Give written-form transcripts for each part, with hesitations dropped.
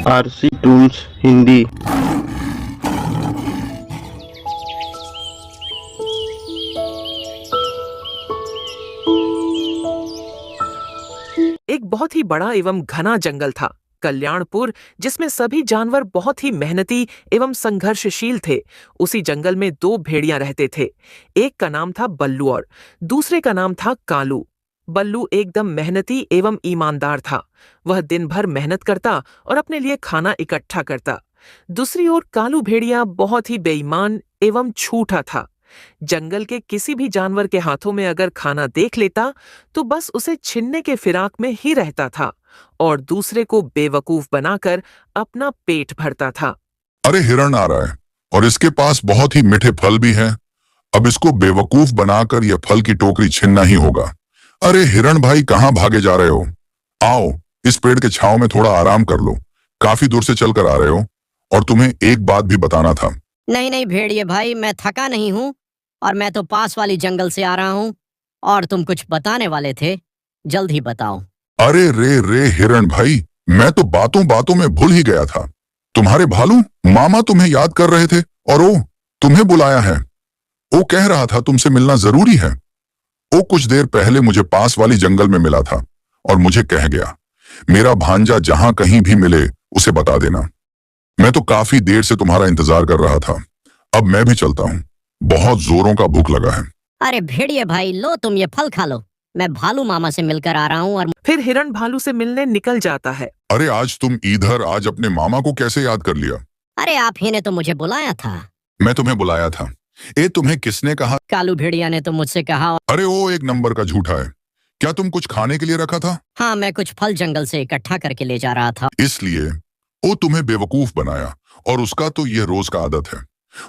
RC tools Hindi. एक बहुत ही बड़ा एवं घना जंगल था कल्याणपुर, जिसमें सभी जानवर बहुत ही मेहनती एवं संघर्षशील थे। उसी जंगल में दो भेड़िया रहते थे। एक का नाम था बल्लू और दूसरे का नाम था कालू। बल्लू एकदम मेहनती एवं ईमानदार था। वह दिन भर मेहनत करता और अपने लिए खाना इकट्ठा करता। दूसरी ओर कालू भेड़िया बहुत ही बेईमान एवं झूठा था। जंगल के किसी भी जानवर के हाथों में अगर खाना देख लेता तो बस उसे छीनने के फिराक में ही रहता था और दूसरे को बेवकूफ बनाकर अपना पेट भरता था। अरे हिरण आ रहा है और इसके पास बहुत ही मीठे फल भी हैं। अब इसको बेवकूफ बनाकर यह फल की टोकरी छीनना ही होगा। अरे हिरण भाई, कहाँ भागे जा रहे हो? आओ, इस पेड़ के छांव में थोड़ा आराम कर लो। काफी दूर से चल कर आ रहे हो और तुम्हें एक बात भी बताना था। नहीं नहीं भेड़िए भाई, मैं थका नहीं हूँ और मैं तो पास वाली जंगल से आ रहा हूँ और तुम कुछ बताने वाले थे, जल्द ही बताओ। अरे रे हिरण भाई, मैं तो बातों बातों में भूल ही गया था। तुम्हारे भालू मामा तुम्हें याद कर रहे थे और वो तुम्हें बुलाया है। वो कह रहा था तुमसे मिलना जरूरी है। वो कुछ देर पहले मुझे पास वाली जंगल में मिला था और मुझे कह गया, मेरा भांजा जहां कहीं भी मिले उसे बता देना। मैं तो काफी देर से तुम्हारा इंतजार कर रहा था। अब मैं भी चलता हूँ, बहुत जोरों का भूख लगा है। अरे भेड़िए भाई, लो तुम ये फल खा लो, मैं भालू मामा से मिलकर आ रहा हूँ। और फिर हिरण भालू से मिलने निकल जाता है। अरे आज तुम इधर, आज अपने मामा को कैसे याद कर लिया? अरे आप ही ने तो मुझे बुलाया था। मैं तुम्हें बुलाया था। तुम्हें किसने कहा? कालू भेड़िया ने तो मुझसे कहा। अरे वो एक नंबर का झूठा है। क्या तुम कुछ खाने के लिए रखा था? हाँ, मैं कुछ फल जंगल से इकट्ठा करके ले जा रहा था। इसलिए वो तुम्हें बेवकूफ बनाया और उसका तो यह रोज का आदत है।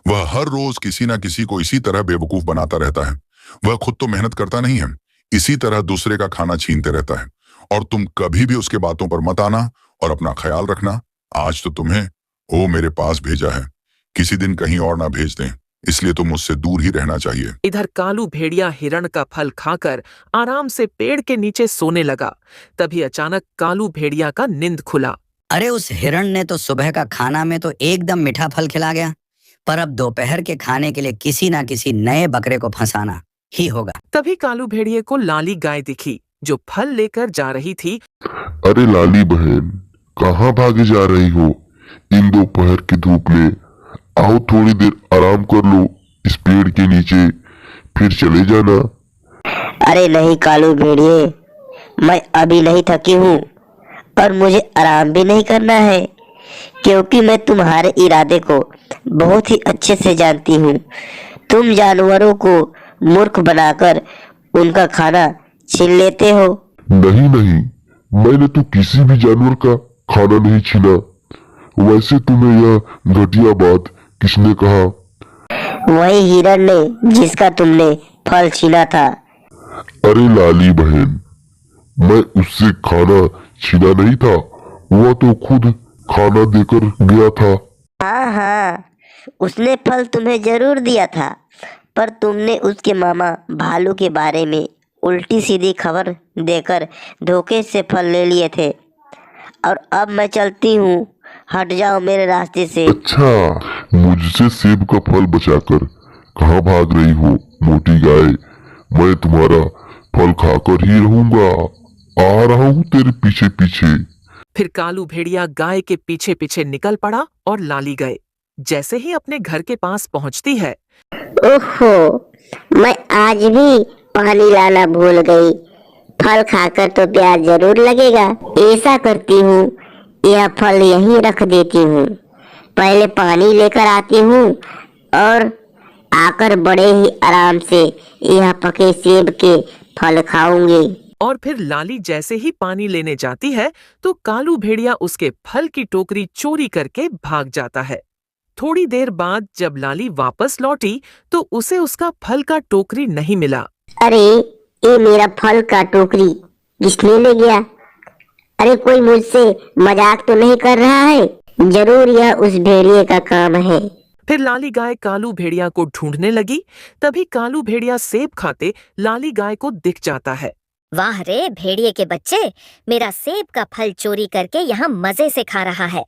वह हर रोज किसी ना किसी को इसी तरह बेवकूफ बनाता रहता है। वह खुद तो मेहनत करता नहीं है, इसी तरह दूसरे का खाना छीनते रहता है। और तुम कभी भी उसके बातों पर मत आना और अपना ख्याल रखना। आज तो तुम्हें वो मेरे पास भेजा है, किसी दिन कहीं और ना भेज दें, इसलिए तुम मुझसे दूर ही रहना चाहिए। इधर कालू भेड़िया हिरण का फल खाकर आराम से पेड़ के नीचे सोने लगा। तभी अचानक कालू भेड़िया का नींद खुला। अरे उस हिरण ने तो सुबह का खाना में तो एकदम मीठा फल खिला गया, पर अब दोपहर के खाने के लिए किसी ना किसी नए बकरे को फंसाना ही होगा। तभी कालू भेड़िए को लाली गाय दिखी जो फल लेकर जा रही थी। अरे लाली बहन, कहाँ भागे जा रही हो इन दोपहर की धूप में? आओ थोड़ी देर आराम कर लो इस पेड़ के नीचे, फिर चले जाना। अरे नहीं कालू भेड़िए, मैं अभी नहीं थकी हूँ और मुझे आराम भी नहीं करना है, क्योंकि मैं तुम्हारे इरादे को बहुत ही अच्छे से जानती हूँ। तुम जानवरों को मूर्ख बनाकर उनका खाना छीन लेते हो। नहीं नहीं, मैंने तो किसी भी जानवर का खाना नहीं छीना। वैसे तुम्हें यह घटिया बात किसने कहा? वही हिरण ने जिसका तुमने फल छीना था। अरे लाली बहन, मैं उससे खाना छीना नहीं था, वह तो खुद खाना देकर गया था। हाँ, उसने फल तुम्हें जरूर दिया था, पर तुमने उसके मामा भालू के बारे में उल्टी सीधी खबर देकर धोखे से फल ले लिए थे। और अब मैं चलती हूँ, हट जाओ मेरे रास्ते से। अच्छा, मुझसे सेब का फल बचाकर कहाँ भाग रही हो मोटी गाय? मैं तुम्हारा फल खाकर ही रहूंगा। आ रहा हूँ तेरे पीछे पीछे। फिर कालू भेड़िया गाय के पीछे पीछे निकल पड़ा और लाली गए। जैसे ही अपने घर के पास पहुंचती है, ओहो, मैं आज भी पानी लाना भूल गई। फल खाकर तो प्यास जरूर लगेगा। ऐसा करती हूँ, यह फल यहीं रख देती हूँ, पहले पानी लेकर आती हूँ और आकर बड़े ही आराम से यह पके सेब के फल खाऊंगी। और फिर लाली जैसे ही पानी लेने जाती है तो कालू भेड़िया उसके फल की टोकरी चोरी करके भाग जाता है। थोड़ी देर बाद जब लाली वापस लौटी तो उसे उसका फल का टोकरी नहीं मिला। अरे ये मेरा फल का टोकरी किसने ले गया? अरे कोई मुझसे मजाक तो नहीं कर रहा है? जरूर यह उस भेड़िए का काम है। फिर लाली गाय कालू भेड़िया को ढूंढने लगी। तभी कालू भेड़िया सेब खाते लाली गाय को दिख जाता है। वाह रे भेड़िए के बच्चे, मेरा सेब का फल चोरी करके यहाँ मजे से खा रहा है।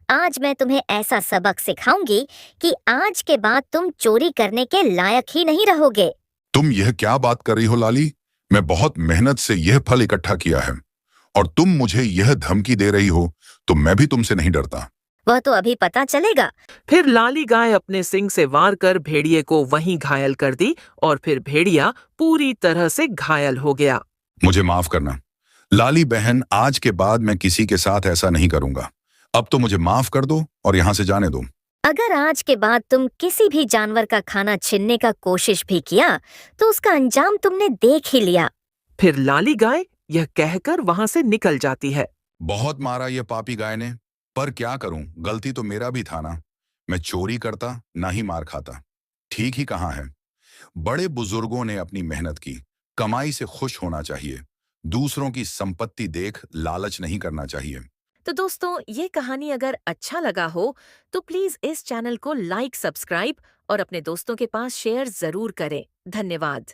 आज मैं तुम्हें ऐसा सबक सिखाऊंगी कि आज के बाद तुम चोरी करने के लायक ही नहीं रहोगे। तुम यह क्या बात कर रही हो लाली? मैं बहुत मेहनत से यह फल इकट्ठा किया है और तुम मुझे यह धमकी दे रही हो, तो मैं भी तुमसे नहीं डरता। वह तो अभी पता चलेगा। फिर लाली गाय अपने सिंग से वार कर भेड़िए को वहीं घायल कर दी और फिर भेड़िया पूरी तरह से घायल हो गया। मुझे माफ करना लाली बहन, आज के बाद मैं किसी के साथ ऐसा नहीं करूंगा। अब तो मुझे माफ कर दो और यहाँ से जाने दो। अगर आज के बाद तुम किसी भी जानवर का खाना छीनने का कोशिश भी किया तो उसका अंजाम तुमने देख ही लिया। फिर लाली गाय यह कहकर वहां से निकल जाती है। बहुत मारा ये पापी गाय ने, पर क्या करूं, गलती तो मेरा भी था ना। मैं चोरी करता ना ही मार खाता। ठीक ही कहाँ है। बड़े बुजुर्गों ने अपनी मेहनत की, कमाई से खुश होना चाहिए। दूसरों की संपत्ति देख लालच नहीं करना चाहिए। तो दोस्तों, ये कहानी अगर अच्छा लगा हो तो प्लीज इस चैनल को लाइक, सब्सक्राइब और अपने दोस्तों के पास शेयर जरूर करें। धन्यवाद।